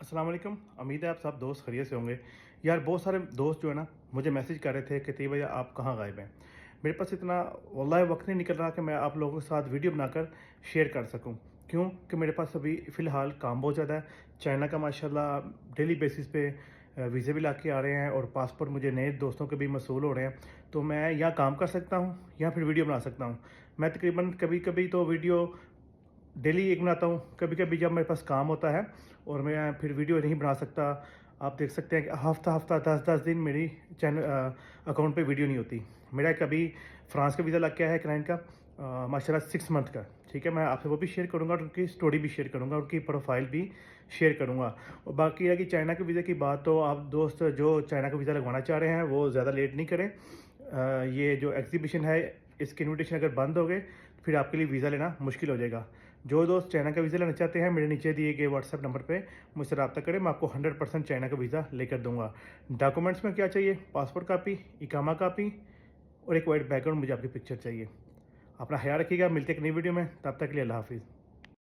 अस्सलाम वालेकुम। उम्मीद है आप सब दोस्त खैरियत से होंगे। यार बहुत सारे दोस्त जो है ना मुझे मैसेज कर रहे थे कि ती भैया आप कहाँ गायब हैं। मेरे पास इतना वल्लाहि वक्त नहीं निकल रहा कि मैं आप लोगों के साथ वीडियो बनाकर शेयर कर सकूं। क्यों कि मेरे पास अभी फ़िलहाल काम बहुत ज़्यादा है। चाइना का माशाल्लाह डेली बेसिस पे वीज़े भी ला के आ रहे हैं और पासपोर्ट मुझे नए दोस्तों के भी मसूल हो रहे हैं। तो मैं या काम कर सकता हूँ या फिर वीडियो बना सकता हूँ। मैं तकरीबन कभी कभी तो वीडियो डेली एक बनाता हूँ, कभी कभी जब मेरे पास काम होता है और मैं फिर वीडियो नहीं बना सकता। आप देख सकते हैं कि हफ्ता हफ्ता 10-10 दिन मेरी चैनल अकाउंट पे वीडियो नहीं होती। मेरा एक अभी फ्रांस का वीज़ा लग गया है क्लाइंट का, माशाल्लाह 6 मंथ का। ठीक है, मैं आपसे वो भी शेयर करूँगा और उनकी स्टोरी भी शेयर करूँगा, उनकी प्रोफाइल भी शेयर करूँगा। और बाकी है कि चाइना के वीज़े की बात, तो आप दोस्त जो चाइना का वीज़ा लगवाना चाह रहे हैं वो ज़्यादा लेट नहीं करें। ये जो एग्जीबिशन है इसके इन्विटेशन अगर बंद हो गए फिर आपके लिए वीज़ा लेना मुश्किल हो जाएगा। जो दोस्त चाइना का वीज़ा लेना चाहते हैं मेरे नीचे दिए गए व्हाट्सएप नंबर पे मुझसे रब्ता करें, मैं आपको 100% चाइना का वीज़ा लेकर दूंगा। डॉक्यूमेंट्स में क्या चाहिए? पासपोर्ट कापी, इकामा कापी और एक वाइट बैकग्राउंड, मुझे आपकी पिक्चर चाहिए। अपना ख्याल रखिएगा, मिलते एक नई वीडियो में, तब तक के लिए अल्लाह हाफिज़।